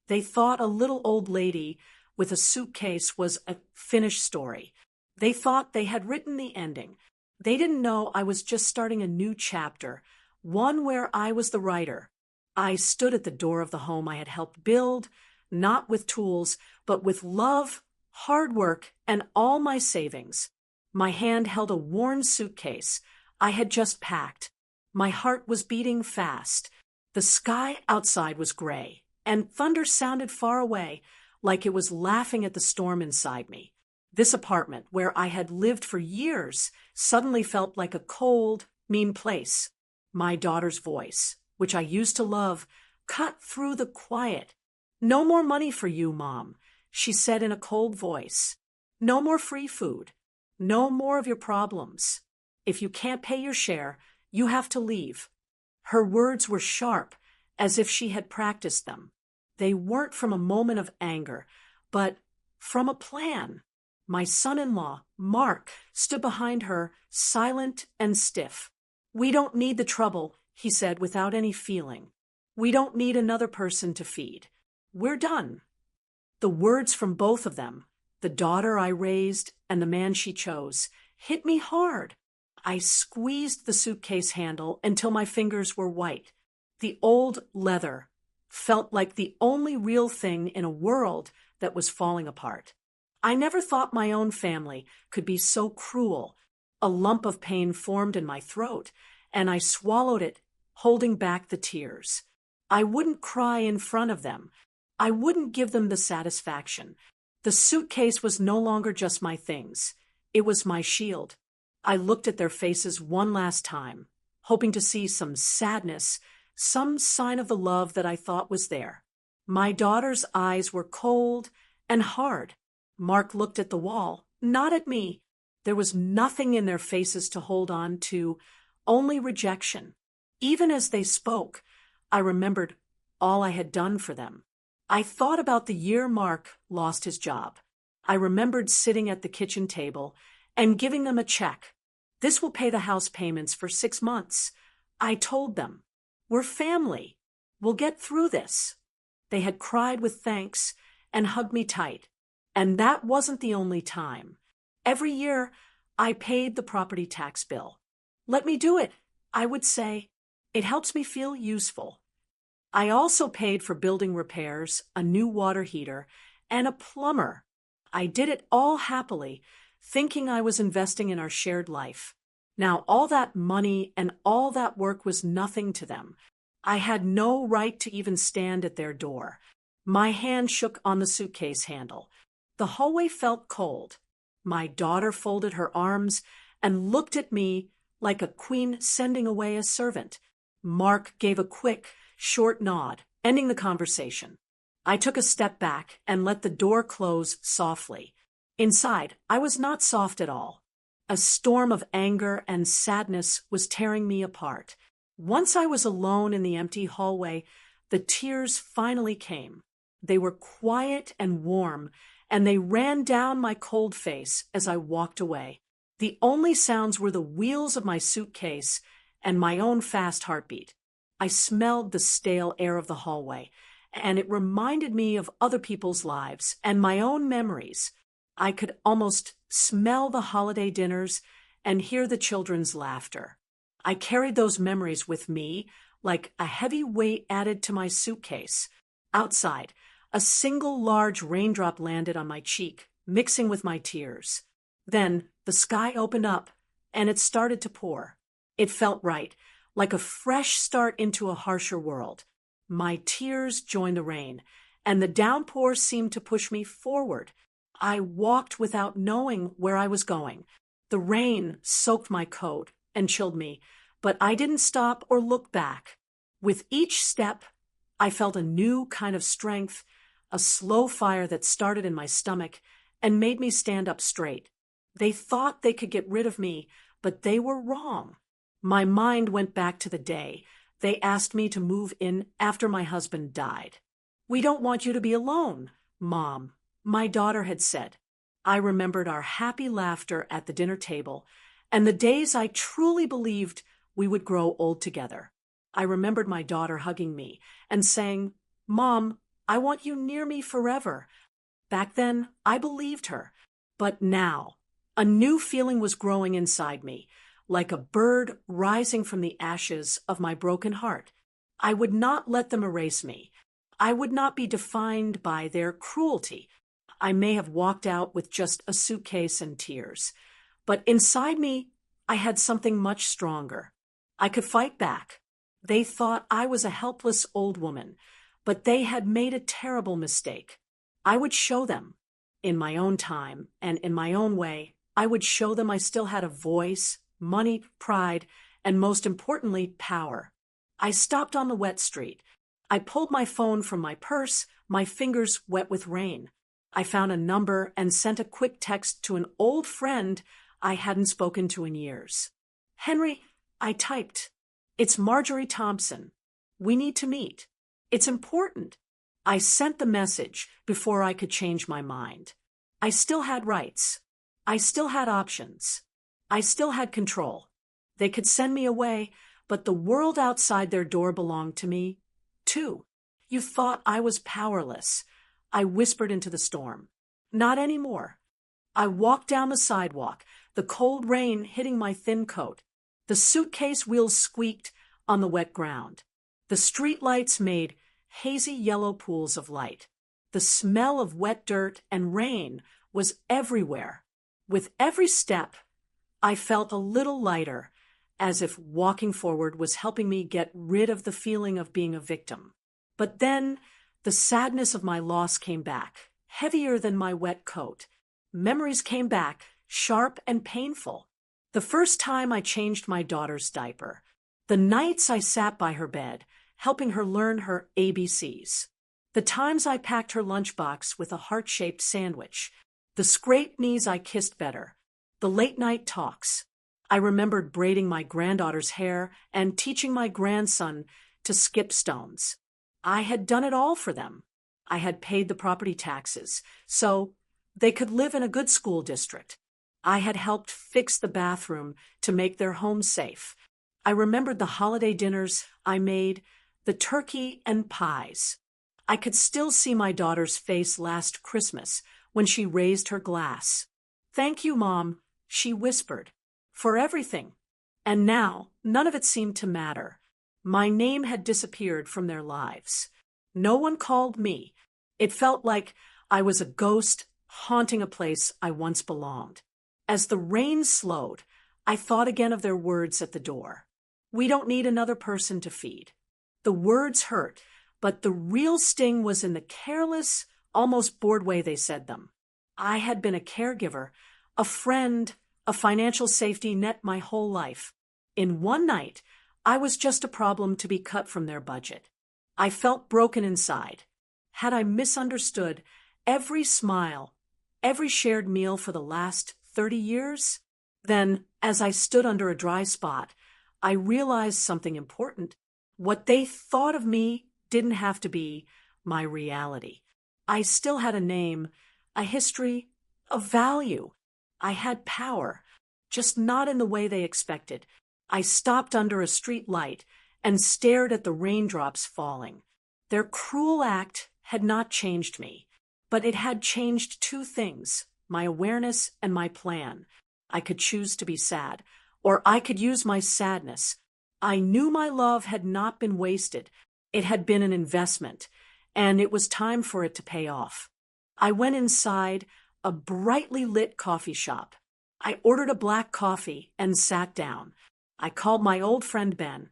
They thought a little old lady with a suitcase was a finished story. They thought they had written the ending. They didn't know I was just starting a new chapter, one where I was the writer. I stood at the door of the home I had helped build, not with tools, but with love, hard work, and all my savings. My hand held a worn suitcase I had just packed. My heart was beating fast. The sky outside was gray, and thunder sounded far away, like it was laughing at the storm inside me. This apartment, where I had lived for years, suddenly felt like a cold, mean place. My daughter's voice, which I used to love, cut through the quiet. "No more money for you, Mom," she said in a cold voice. "No more free food. No more of your problems. If you can't pay your share, you have to leave." Her words were sharp, as if she had practiced them. They weren't from a moment of anger, but from a plan. My son-in-law, Mark, stood behind her, silent and stiff. "We don't need the trouble," he said without any feeling. "We don't need another person to feed. We're done." The words from both of them, the daughter I raised and the man she chose, hit me hard. I squeezed the suitcase handle until my fingers were white. The old leather felt like the only real thing in a world that was falling apart. I never thought my own family could be so cruel. A lump of pain formed in my throat, and I swallowed it, holding back the tears. I wouldn't cry in front of them. I wouldn't give them the satisfaction. The suitcase was no longer just my things. It was my shield. I looked at their faces one last time, hoping to see some sadness, some sign of the love that I thought was there. My daughter's eyes were cold and hard. Mark looked at the wall, not at me. There was nothing in their faces to hold on to, only rejection. Even as they spoke, I remembered all I had done for them. I thought about the year Mark lost his job. I remembered sitting at the kitchen table and giving them a check. "This will pay the house payments for 6 months. I told them, "We're family. We'll get through this." They had cried with thanks and hugged me tight. And that wasn't the only time. Every year, I paid the property tax bill. "Let me do it," I would say. "It helps me feel useful." I also paid for building repairs, a new water heater, and a plumber. I did it all happily, thinking I was investing in our shared life. Now, all that money and all that work was nothing to them. I had no right to even stand at their door. My hand shook on the suitcase handle. The hallway felt cold. My daughter folded her arms and looked at me like a queen sending away a servant. Mark gave a quick, short nod, ending the conversation. I took a step back and let the door close softly. Inside, I was not soft at all. A storm of anger and sadness was tearing me apart. Once I was alone in the empty hallway, the tears finally came. They were quiet and warm, and they ran down my cold face as I walked away. The only sounds were the wheels of my suitcase and my own fast heartbeat. I smelled the stale air of the hallway, and it reminded me of other people's lives and my own memories. I could almost smell the holiday dinners and hear the children's laughter. I carried those memories with me like a heavy weight added to my suitcase. Outside, a single large raindrop landed on my cheek, mixing with my tears. Then the sky opened up, and it started to pour. It felt right, like a fresh start into a harsher world. My tears joined the rain, and the downpour seemed to push me forward. I walked without knowing where I was going. The rain soaked my coat and chilled me, but I didn't stop or look back. With each step, I felt a new kind of strength, a slow fire that started in my stomach and made me stand up straight. They thought they could get rid of me, but they were wrong. My mind went back to the day they asked me to move in after my husband died. "We don't want you to be alone, Mom," my daughter had said. I remembered our happy laughter at the dinner table and the days I truly believed we would grow old together. I remembered my daughter hugging me and saying, "Mom, I want you near me forever. Back then, I believed her. But now, a new feeling was growing inside me, like a bird rising from the ashes of my broken heart. I would not let them erase me. I would not be defined by their cruelty. I may have walked out with just a suitcase and tears. But inside me, I had something much stronger. I could fight back. They thought I was a helpless old woman, but they had made a terrible mistake. I would show them, in my own time and in my own way, I would show them I still had a voice, money, pride, and most importantly, power. I stopped on the wet street. I pulled my phone from my purse, my fingers wet with rain. I found a number and sent a quick text to an old friend I hadn't spoken to in years. Henry, I typed, "It's Marjorie Thompson. We need to meet. It's important." I sent the message before I could change my mind. I still had rights. I still had options. I still had control. They could send me away, but the world outside their door belonged to me, too. You thought I was powerless. I whispered into the storm. Not anymore. I walked down the sidewalk, the cold rain hitting my thin coat. The suitcase wheels squeaked on the wet ground. The streetlights made hazy yellow pools of light. The smell of wet dirt and rain was everywhere. With every step, I felt a little lighter, as if walking forward was helping me get rid of the feeling of being a victim. But then, the sadness of my loss came back, heavier than my wet coat. Memories came back, sharp and painful. The first time I changed my daughter's diaper. The nights I sat by her bed, helping her learn her ABCs. The times I packed her lunchbox with a heart-shaped sandwich. The scraped knees I kissed better. The late-night talks. I remembered braiding my granddaughter's hair and teaching my grandson to skip stones. I had done it all for them. I had paid the property taxes, so they could live in a good school district. I had helped fix the bathroom to make their home safe. I remembered the holiday dinners I made, the turkey and pies. I could still see my daughter's face last Christmas when she raised her glass. "Thank you, Mom," she whispered, "for everything." And now, none of it seemed to matter. My name had disappeared from their lives. No one called me. It felt like I was a ghost haunting a place I once belonged. As the rain slowed, I thought again of their words at the door. "We don't need another person to feed." The words hurt, but the real sting was in the careless, almost bored way they said them. I had been a caregiver, a friend, a financial safety net my whole life. In one night, I was just a problem to be cut from their budget. I felt broken inside. Had I misunderstood every smile, every shared meal for the last 30 years? Then, as I stood under a dry spot, I realized something important. What they thought of me didn't have to be my reality. I still had a name, a history, a value. I had power, just not in the way they expected. I stopped under a street light and stared at the raindrops falling. Their cruel act had not changed me, but it had changed two things, my awareness and my plan. I could choose to be sad, or I could use my sadness. I knew my love had not been wasted. It had been an investment, and it was time for it to pay off. I went inside a brightly lit coffee shop. I ordered a black coffee and sat down. I called my old friend Ben,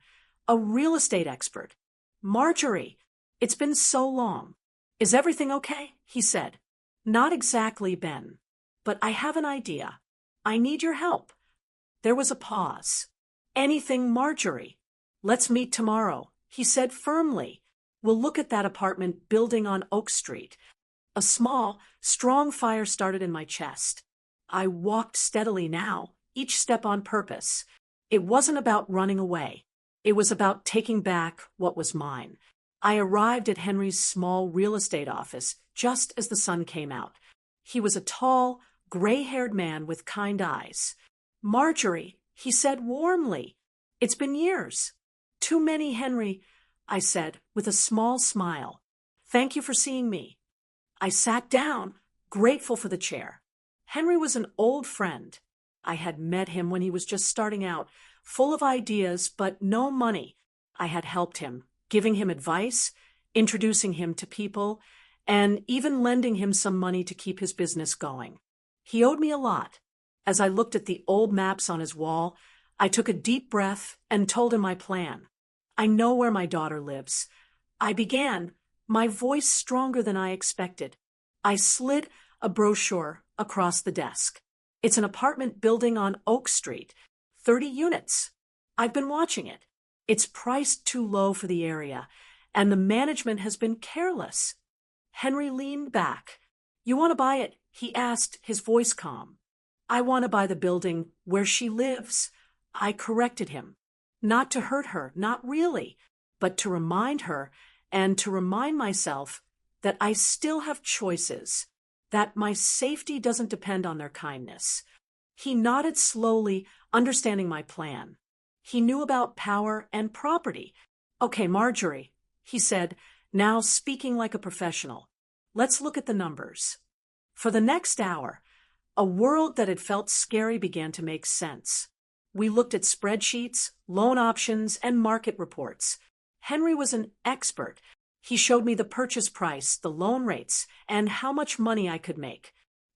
a real estate expert. "Marjorie, it's been so long. Is everything okay?" he said. "Not exactly, Ben, but I have an idea. I need your help." There was a pause. "Anything, Marjorie. Let's meet tomorrow," he said firmly. "We'll look at that apartment building on Oak Street." A small, strong fire started in my chest. I walked steadily now, each step on purpose. It wasn't about running away. It was about taking back what was mine. I arrived at Henry's small real estate office just as the sun came out. He was a tall, gray-haired man with kind eyes. "Marjorie," he said warmly, "it's been years." "Too many, Henry," I said with a small smile. Thank you for seeing me. I sat down, grateful for the chair. Henry was an old friend. I had met him when he was just starting out, full of ideas but no money. I had helped him, giving him advice, introducing him to people, and even lending him some money to keep his business going. He owed me a lot. As I looked at the old maps on his wall, I took a deep breath and told him my plan. I know where my daughter lives. I began, my voice stronger than I expected. I slid a brochure across the desk. It's an apartment building on Oak Street, 30 units. I've been watching it. It's priced too low for the area, and the management has been careless. Henry leaned back. You want to buy it? He asked, his voice calm. I want to buy the building where she lives. I corrected him. Not to hurt her, not really, but to remind her and to remind myself that I still have choices, that my safety doesn't depend on their kindness. He nodded slowly, understanding my plan. He knew about power and property. Okay, Marjorie, he said, now speaking like a professional. Let's look at the numbers. For the next hour, a world that had felt scary began to make sense. We looked at spreadsheets, loan options, and market reports. Henry was an expert. He showed me the purchase price, the loan rates, and how much money I could make.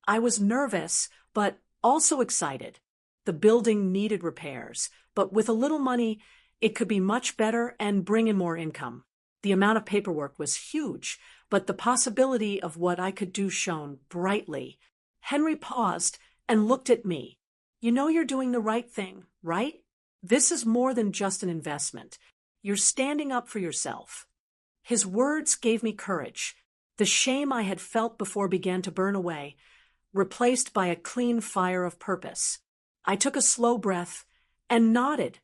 I was nervous, but also excited. The building needed repairs, but with a little money, it could be much better and bring in more income. The amount of paperwork was huge, but the possibility of what I could do shone brightly. Henry paused and looked at me. You know you're doing the right thing, right? This is more than just an investment. You're standing up for yourself. His words gave me courage. The shame I had felt before began to burn away, replaced by a clean fire of purpose. I took a slow breath and nodded.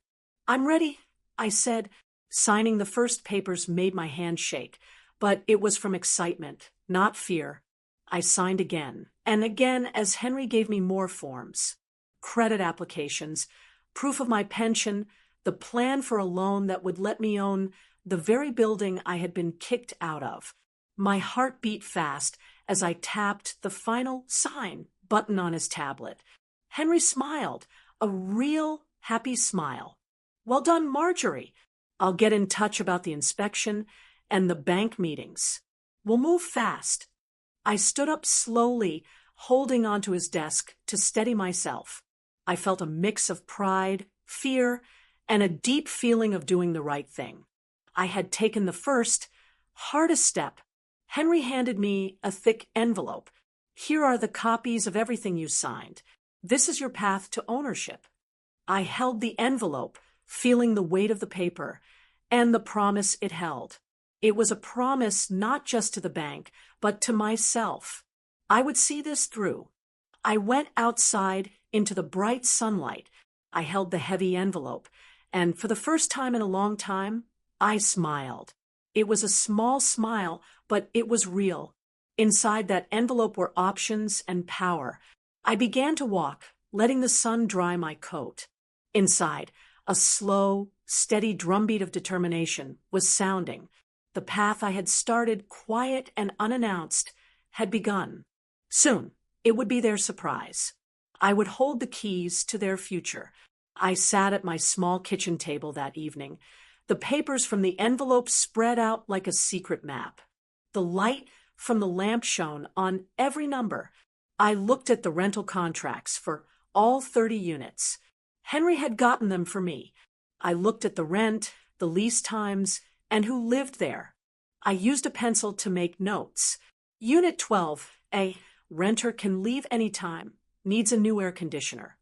I'm ready, I said. Signing the first papers made my hand shake, but it was from excitement, not fear. I signed again, and again as Henry gave me more forms. Credit applications, proof of my pension, the plan for a loan that would let me own the very building I had been kicked out of. My heart beat fast as I tapped the final sign button on his tablet. Henry smiled, a real happy smile. Well done, Marjorie. I'll get in touch about the inspection and the bank meetings. We'll move fast. I stood up slowly, holding onto his desk to steady myself. I felt a mix of pride, fear, and a deep feeling of doing the right thing. I had taken the first, hardest step. Henry handed me a thick envelope. Here are the copies of everything you signed. This is your path to ownership. I held the envelope, feeling the weight of the paper, and the promise it held. It was a promise not just to the bank, but to myself. I would see this through. I went outside into the bright sunlight. I held the heavy envelope, and for the first time in a long time, I smiled. It was a small smile, but it was real. Inside that envelope were options and power. I began to walk, letting the sun dry my coat. Inside, a slow, steady drumbeat of determination was sounding. The path I had started, quiet and unannounced, had begun. Soon, it would be their surprise. I would hold the keys to their future. I sat at my small kitchen table that evening. The papers from the envelope spread out like a secret map. The light from the lamp shone on every number. I looked at the rental contracts for all 30 units. Henry had gotten them for me. I looked at the rent, the lease times, and who lived there. I used a pencil to make notes. Unit 12, a renter can leave any time, needs a new air conditioner.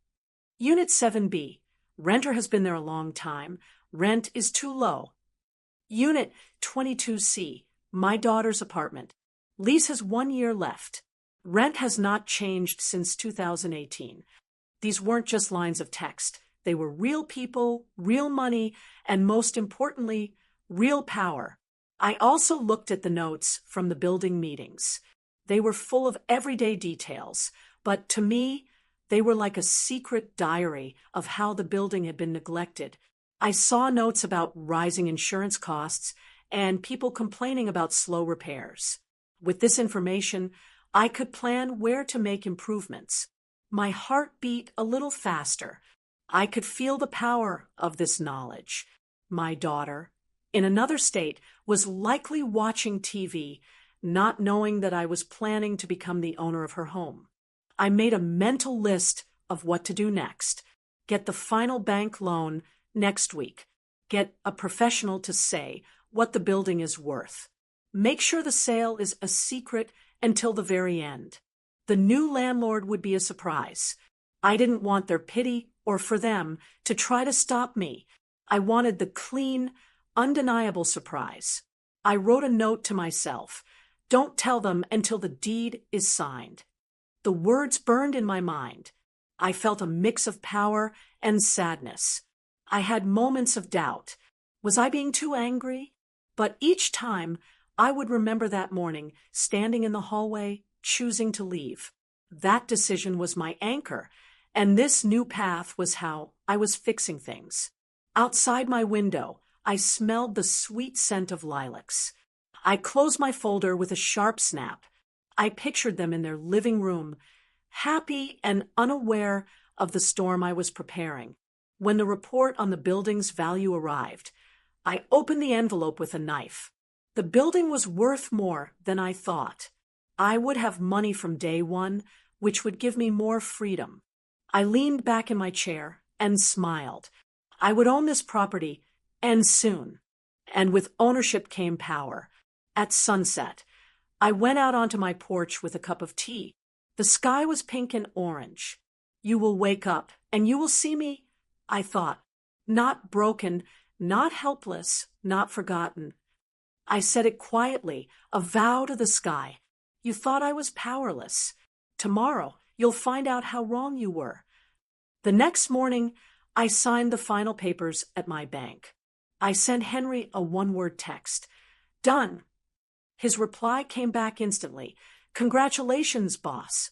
Unit 7B, renter has been there a long time, rent is too low. Unit 22C, my daughter's apartment. Lease has 1 year left. Rent has not changed since 2018. These weren't just lines of text. They were real people, real money, and most importantly, real power. I also looked at the notes from the building meetings. They were full of everyday details, but to me, they were like a secret diary of how the building had been neglected. I saw notes about rising insurance costs and people complaining about slow repairs. With this information, I could plan where to make improvements. My heart beat a little faster. I could feel the power of this knowledge. My daughter, in another state, was likely watching TV, not knowing that I was planning to become the owner of her home. I made a mental list of what to do next. Get the final bank loan next week. Get a professional to say what the building is worth. Make sure the sale is a secret until the very end. The new landlord would be a surprise. I didn't want their pity or for them to try to stop me. I wanted the clean, undeniable surprise. I wrote a note to myself. Don't tell them until the deed is signed. The words burned in my mind. I felt a mix of power and sadness. I had moments of doubt. Was I being too angry? But each time, I would remember that morning, standing in the hallway, choosing to leave. That decision was my anchor, and this new path was how I was fixing things. Outside my window, I smelled the sweet scent of lilacs. I closed my folder with a sharp snap. I pictured them in their living room, happy and unaware of the storm I was preparing. When the report on the building's value arrived, I opened the envelope with a knife. The building was worth more than I thought. I would have money from day one, which would give me more freedom. I leaned back in my chair and smiled. I would own this property, and soon. And with ownership came power. At sunset, I went out onto my porch with a cup of tea. The sky was pink and orange. You will wake up, and you will see me, I thought. Not broken, not helpless, not forgotten. I said it quietly, a vow to the sky. You thought I was powerless. Tomorrow, you'll find out how wrong you were. The next morning, I signed the final papers at my bank. I sent Henry a one-word text. Done. His reply came back instantly. Congratulations, boss.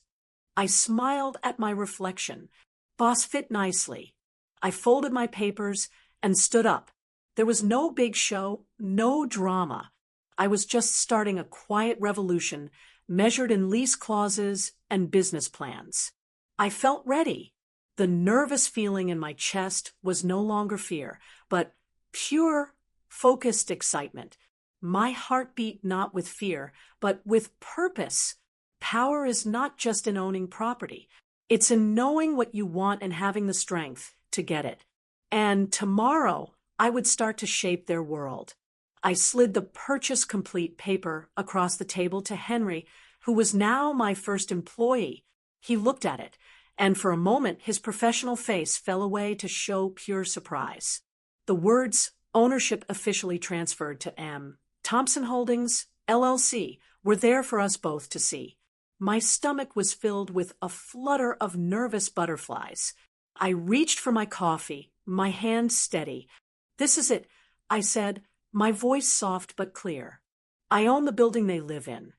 I smiled at my reflection. Boss fit nicely. I folded my papers and stood up. There was no big show, no drama. I was just starting a quiet revolution, measured in lease clauses and business plans. I felt ready. The nervous feeling in my chest was no longer fear, but pure, focused excitement. My heart beat not with fear, but with purpose. Power is not just in owning property. It's in knowing what you want and having the strength to get it. And tomorrow, I would start to shape their world. I slid the purchase complete paper across the table to Henry, who was now my first employee. He looked at it, and for a moment his professional face fell away to show pure surprise. The words, ownership officially transferred to M. Thompson Holdings, LLC, were there for us both to see. My stomach was filled with a flutter of nervous butterflies. I reached for my coffee, my hand steady. This is it, I said, my voice soft but clear. I own the building they live in.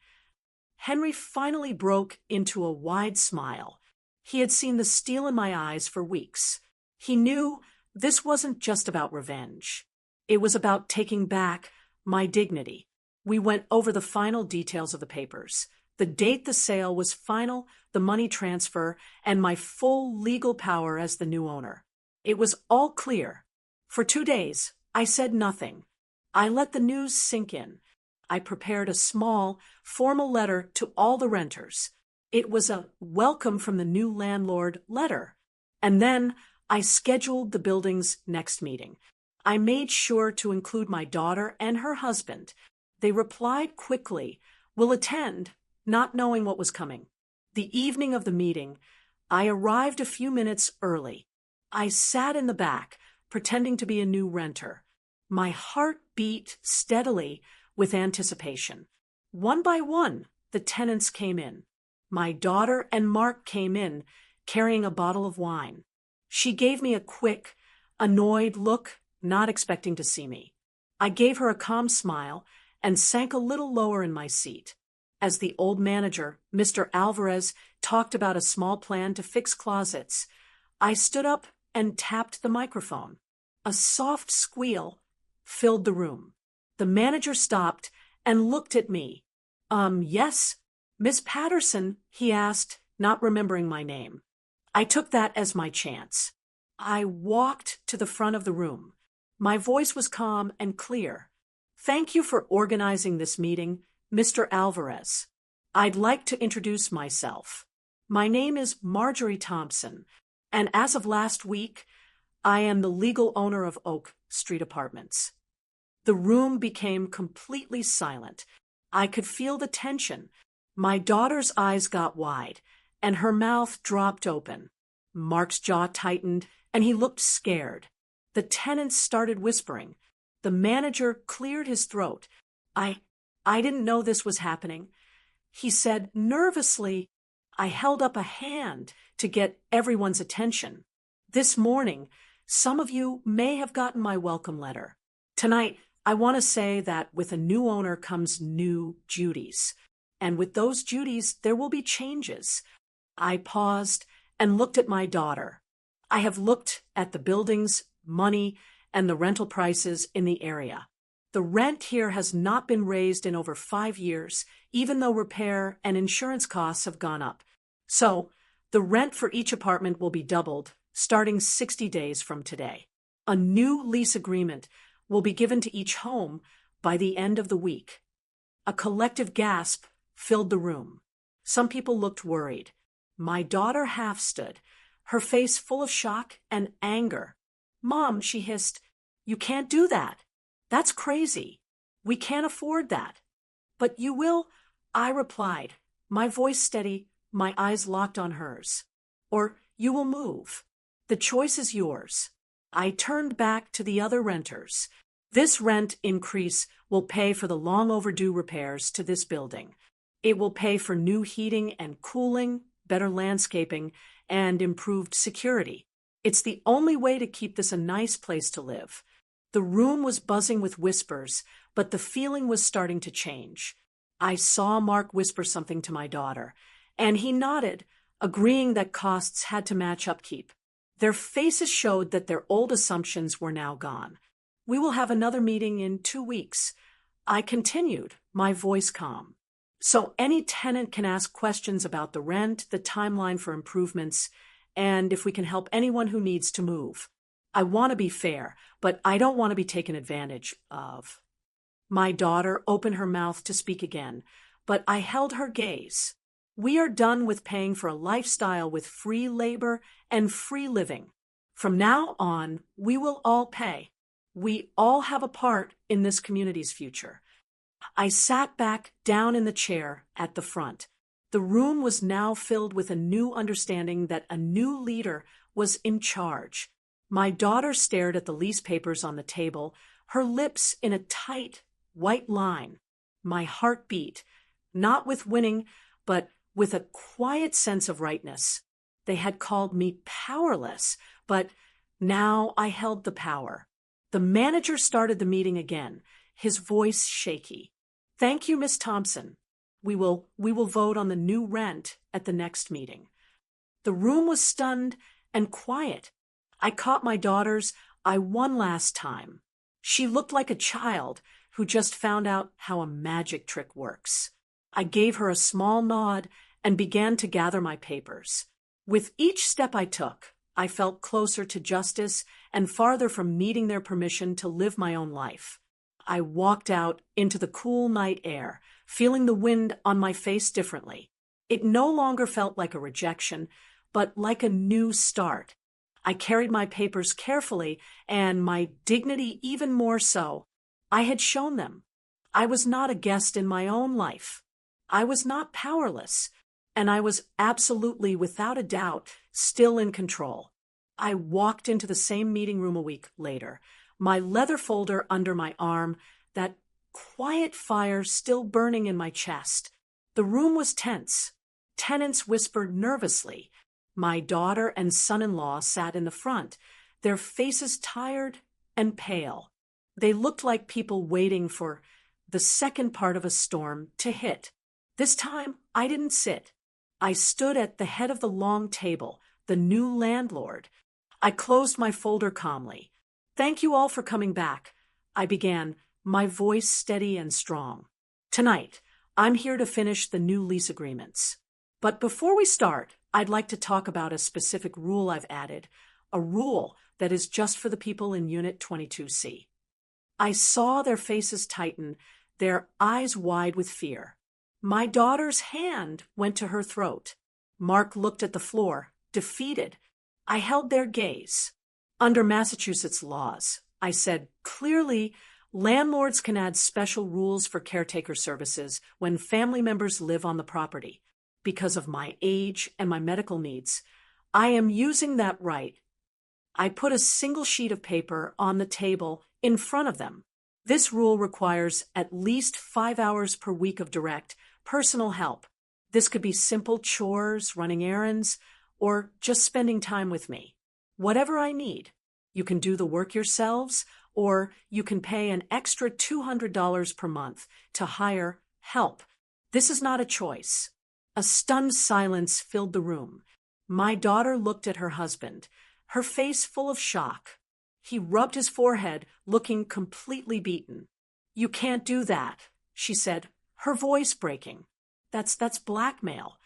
Henry finally broke into a wide smile. He had seen the steel in my eyes for weeks. He knew this wasn't just about revenge. It was about taking back my dignity. We went over the final details of the papers. The date the sale was final, the money transfer, and my full legal power as the new owner. It was all clear. For 2 days, I said nothing. I let the news sink in. I prepared a small, formal letter to all the renters. It was a welcome from the new landlord letter. And then I scheduled the building's next meeting. I made sure to include my daughter and her husband. They replied quickly, "Will attend," not knowing what was coming. The evening of the meeting, I arrived a few minutes early. I sat in the back, pretending to be a new renter. My heart beat steadily with anticipation. One by one, the tenants came in. My daughter and Mark came in, carrying a bottle of wine. She gave me a quick, annoyed look, not expecting to see me. I gave her a calm smile and sank a little lower in my seat. As the old manager, Mr. Alvarez, talked about a small plan to fix closets, I stood up and tapped the microphone. A soft squeal filled the room. The manager stopped and looked at me. Yes, Miss Patterson, he asked, not remembering my name. I took that as my chance. I walked to the front of the room. My voice was calm and clear. Thank you for organizing this meeting, Mr. Alvarez. I'd like to introduce myself. My name is Marjorie Thompson, and as of last week, I am the legal owner of Oak Street Apartments. The room became completely silent. I could feel the tension. My daughter's eyes got wide, and her mouth dropped open. Mark's jaw tightened, and he looked scared. The tenants started whispering. The manager cleared his throat. I didn't know this was happening. He said nervously. I held up a hand to get everyone's attention. This morning, some of you may have gotten my welcome letter. Tonight, I want to say that with a new owner comes new duties. And with those duties, there will be changes. I paused and looked at my daughter. I have looked at the buildings, money, and the rental prices in the area. The rent here has not been raised in over 5 years, even though repair and insurance costs have gone up. So, the rent for each apartment will be doubled, starting 60 days from today. A new lease agreement will be given to each home by the end of the week. A collective gasp filled the room. Some people looked worried. My daughter half stood, her face full of shock and anger. Mom, she hissed, you can't do that. That's crazy. We can't afford that. But you will, I replied, my voice steady, my eyes locked on hers. Or you will move. The choice is yours. I turned back to the other renters. This rent increase will pay for the long overdue repairs to this building. It will pay for new heating and cooling, better landscaping, and improved security. It's the only way to keep this a nice place to live. The room was buzzing with whispers, but the feeling was starting to change. I saw Mark whisper something to my daughter, and he nodded, agreeing that costs had to match upkeep. Their faces showed that their old assumptions were now gone. We will have another meeting in 2 weeks. I continued, my voice calm. So any tenant can ask questions about the rent, the timeline for improvements, and if we can help anyone who needs to move. I want to be fair, but I don't want to be taken advantage of. My daughter opened her mouth to speak again, but I held her gaze. We are done with paying for a lifestyle with free labor and free living. From now on, we will all pay. We all have a part in this community's future. I sat back down in the chair at the front. The room was now filled with a new understanding that a new leader was in charge. My daughter stared at the lease papers on the table, her lips in a tight, white line. My heart beat, not with winning, but with a quiet sense of rightness. They had called me powerless, but now I held the power. The manager started the meeting again, his voice shaky. Thank you, Miss Thompson. We will vote on the new rent at the next meeting. The room was stunned and quiet. I caught my daughter's eye one last time. She looked like a child who just found out how a magic trick works. I gave her a small nod and began to gather my papers. With each step I took, I felt closer to justice and farther from needing their permission to live my own life. I walked out into the cool night air, feeling the wind on my face differently. It no longer felt like a rejection, but like a new start. I carried my papers carefully, and my dignity even more so. I had shown them. I was not a guest in my own life. I was not powerless, and I was absolutely, without a doubt, still in control. I walked into the same meeting room a week later, my leather folder under my arm, that quiet fire still burning in my chest. The room was tense. Tenants whispered nervously. My daughter and son-in-law sat in the front, their faces tired and pale. They looked like people waiting for the second part of a storm to hit. This time, I didn't sit. I stood at the head of the long table, the new landlord. I closed my folder calmly. Thank you all for coming back, I began, my voice steady and strong. Tonight, I'm here to finish the new lease agreements. But before we start, I'd like to talk about a specific rule I've added, a rule that is just for the people in Unit 22C. I saw their faces tighten, their eyes wide with fear. My daughter's hand went to her throat. Mark looked at the floor, defeated. I held their gaze. Under Massachusetts laws, I said clearly, landlords can add special rules for caretaker services when family members live on the property. Because of my age and my medical needs, I am using that right. I put a single sheet of paper on the table in front of them. This rule requires at least 5 hours per week of direct, personal help. This could be simple chores, running errands, or just spending time with me. Whatever I need. You can do the work yourselves, or you can pay an extra $200 per month to hire help. This is not a choice. A stunned silence filled the room. My daughter looked at her husband, her face full of shock. He rubbed his forehead, looking completely beaten. "You can't do that," she said, her voice breaking. That's blackmail."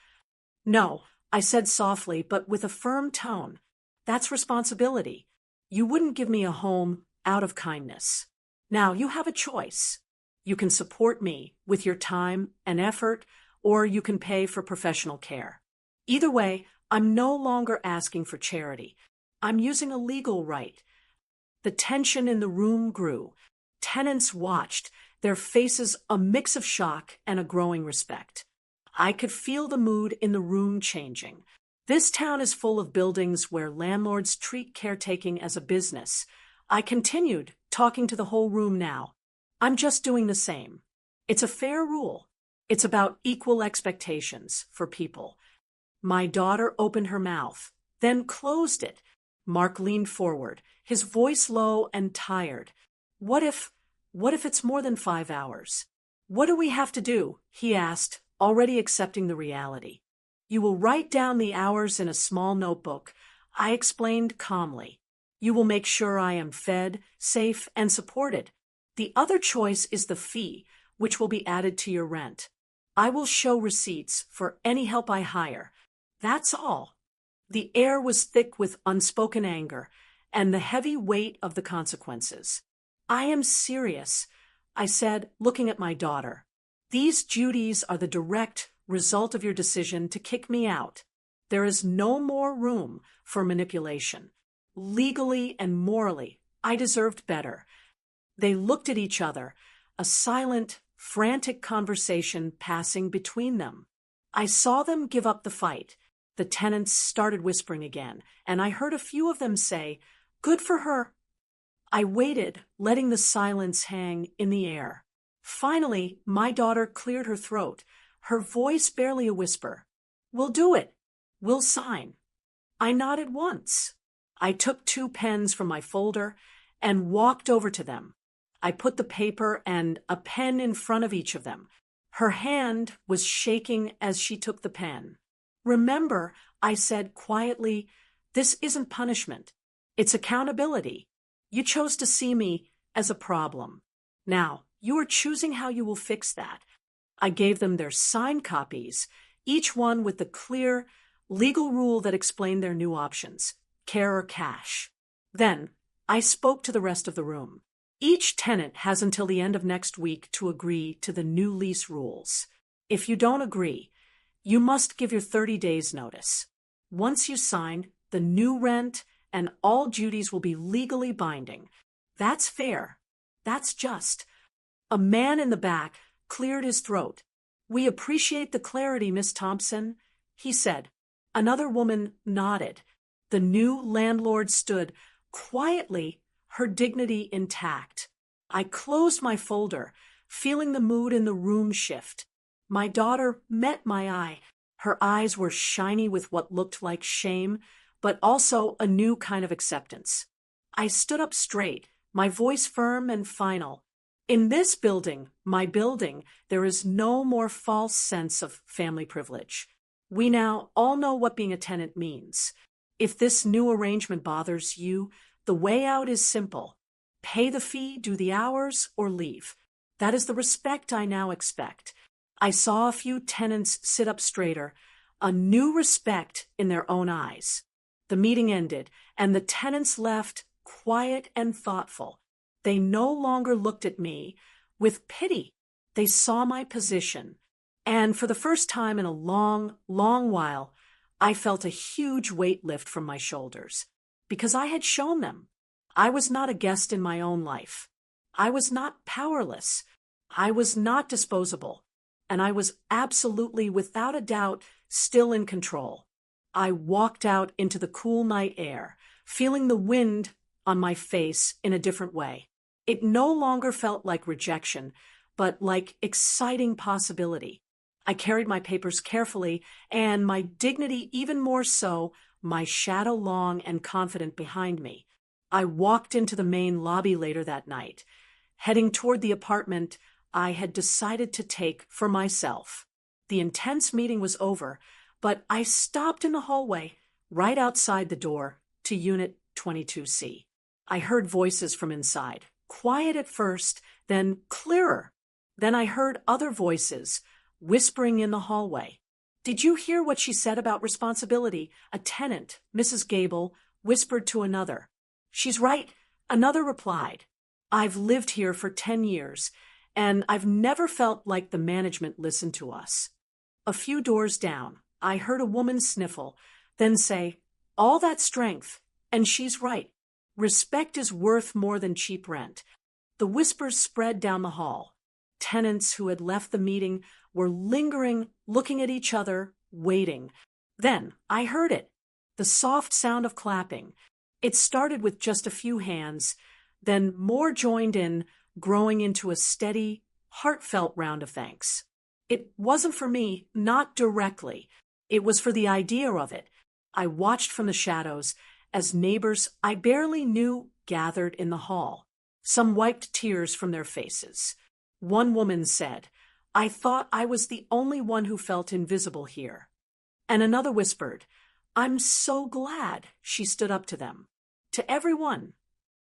"No," I said softly, but with a firm tone. "That's responsibility. You wouldn't give me a home out of kindness. Now, you have a choice. You can support me with your time and effort, or you can pay for professional care. Either way, I'm no longer asking for charity. I'm using a legal right." The tension in the room grew. Tenants watched, their faces a mix of shock and a growing respect. I could feel the mood in the room changing. This town is full of buildings where landlords treat caretaking as a business. I continued, talking to the whole room now. I'm just doing the same. It's a fair rule. It's about equal expectations for people. My daughter opened her mouth, then closed it. Mark leaned forward, his voice low and tired. What if it's more than 5 hours? What do we have to do?" he asked, already accepting the reality. "You will write down the hours in a small notebook," I explained calmly. "You will make sure I am fed, safe, and supported. The other choice is the fee, which will be added to your rent. I will show receipts for any help I hire. That's all." The air was thick with unspoken anger and the heavy weight of the consequences. "I am serious," I said, looking at my daughter. "These duties are the direct result of your decision to kick me out. There is no more room for manipulation. Legally and morally, I deserved better." They looked at each other, a silent, frantic conversation passing between them. I saw them give up the fight. The tenants started whispering again, and I heard a few of them say, "Good for her." I waited, letting the silence hang in the air. Finally, my daughter cleared her throat, her voice barely a whisper. "We'll do it. We'll sign." I nodded once. I took 2 pens from my folder and walked over to them. I put the paper and a pen in front of each of them. Her hand was shaking as she took the pen. "Remember," I said quietly, "this isn't punishment. It's accountability. You chose to see me as a problem. Now, you are choosing how you will fix that." I gave them their signed copies, each one with the clear, legal rule that explained their new options, care or cash. Then, I spoke to the rest of the room. Each tenant has until the end of next week to agree to the new lease rules. If you don't agree, you must give your 30 days notice. Once you sign, the new rent and all duties will be legally binding. That's fair. That's just. A man in the back cleared his throat. "We appreciate the clarity, Miss Thompson," he said. Another woman nodded. The new landlord stood quietly, her dignity intact. I closed my folder, feeling the mood in the room shift. My daughter met my eye. Her eyes were shiny with what looked like shame, but also a new kind of acceptance. I stood up straight, my voice firm and final. "In this building, my building, there is no more false sense of family privilege. We now all know what being a tenant means. If this new arrangement bothers you, the way out is simple. pay the fee, do the hours, or leave. That is the respect I now expect. I saw a few tenants sit up straighter, a new respect in their own eyes. The meeting ended, and the tenants left quiet and thoughtful. They no longer looked at me with pity. They saw my position. And for the first time in a long, long while, I felt a huge weight lift from my shoulders. Because I had shown them. I was not a guest in my own life. I was not powerless. I was not disposable. And I was absolutely, without a doubt, still in control. I walked out into the cool night air, feeling the wind on my face in a different way. It no longer felt like rejection, but like exciting possibility. I carried my papers carefully, and my dignity even more so, my shadow long and confident behind me. I walked into the main lobby later that night, heading toward the apartment I had decided to take for myself. The intense meeting was over, but I stopped in the hallway, right outside the door, to Unit 22C. I heard voices from inside, quiet at first, then clearer. Then I heard other voices, whispering in the hallway. "Did you hear what she said about responsibility?" A tenant, Mrs. Gable, whispered to another. "She's right," another replied. "I've lived here for 10 years, and I've never felt like the management listened to us." A few doors down, I heard a woman sniffle, then say, "All that strength, and she's right. Respect is worth more than cheap rent." The whispers spread down the hall. Tenants who had left the meeting were lingering, looking at each other, waiting. Then I heard it, the soft sound of clapping. It started with just a few hands, then more joined in, growing into a steady, heartfelt round of thanks. It wasn't for me, not directly. It was for the idea of it. I watched from the shadows as neighbors I barely knew gathered in the hall. Some wiped tears from their faces. One woman said, "I thought I was the only one who felt invisible here." And another whispered, "I'm so glad." She stood up to them. To everyone.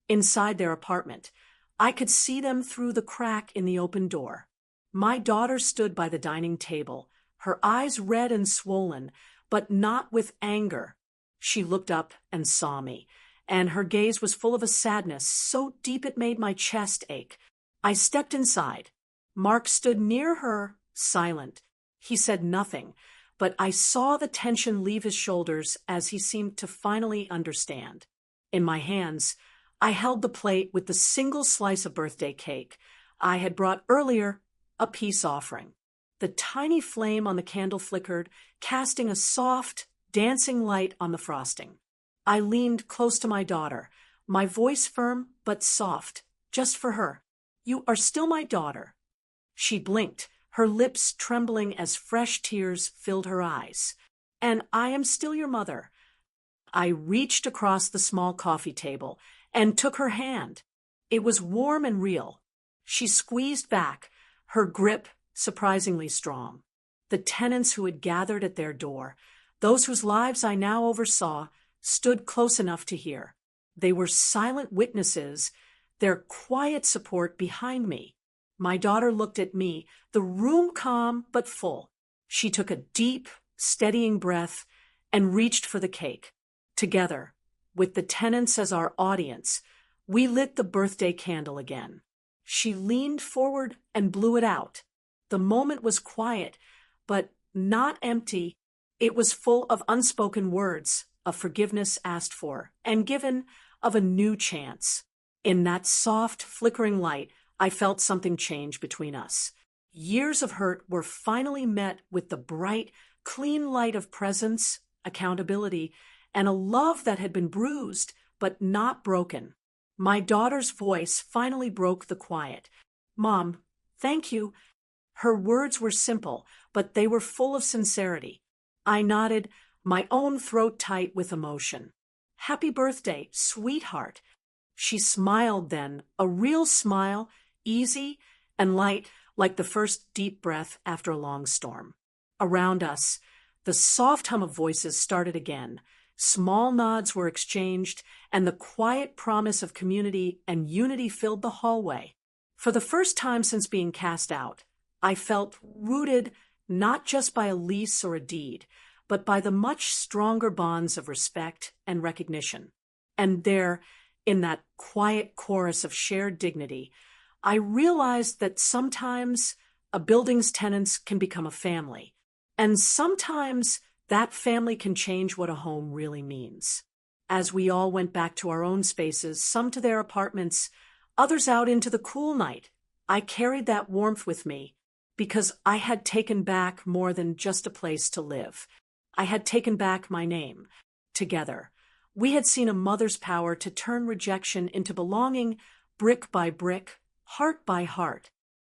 Inside their apartment, I could see them through the crack in the open door. My daughter stood by the dining table, her eyes red and swollen, but not with anger. She looked up and saw me, and her gaze was full of a sadness so deep it made my chest ache. I stepped inside. Mark stood near her, silent. He said nothing, but I saw the tension leave his shoulders as he seemed to finally understand. In my hands, I held the plate with the single slice of birthday cake I had brought earlier, a peace offering. The tiny flame on the candle flickered, casting a soft, dancing light on the frosting. I leaned close to my daughter, my voice firm but soft, just for her. "You are still my daughter." She blinked, her lips trembling as fresh tears filled her eyes. "And I am still your mother." I reached across the small coffee table and took her hand. It was warm and real. She squeezed back, her grip surprisingly strong. The tenants who had gathered at their door, those whose lives I now oversaw, stood close enough to hear. They were silent witnesses, their quiet support behind me. My daughter looked at me, the room calm but full. She took a deep, steadying breath and reached for the cake. Together, with the tenants as our audience, we lit the birthday candle again. She leaned forward and blew it out. The moment was quiet, but not empty. It was full of unspoken words, of forgiveness asked for and given, of a new chance. In that soft, flickering light, I felt something change between us. Years of hurt were finally met with the bright, clean light of presence, accountability, and a love that had been bruised but not broken. My daughter's voice finally broke the quiet. "Mom, thank you." Her words were simple, but they were full of sincerity. I nodded, my own throat tight with emotion. "Happy birthday, sweetheart." She smiled then, a real smile, easy and light, like the first deep breath after a long storm. Around us, the soft hum of voices started again, Small nods were exchanged, and the quiet promise of community and unity filled the hallway. For the first time since being cast out, I felt rooted not just by a lease or a deed, but by the much stronger bonds of respect and recognition. And there, in that quiet chorus of shared dignity, I realized that sometimes a building's tenants can become a family, and sometimes that family can change what a home really means. As we all went back to our own spaces, some to their apartments, others out into the cool night, I carried that warmth with me because I had taken back more than just a place to live. I had taken back my name. Together, we had seen a mother's power to turn rejection into belonging, brick by brick, heart by heart.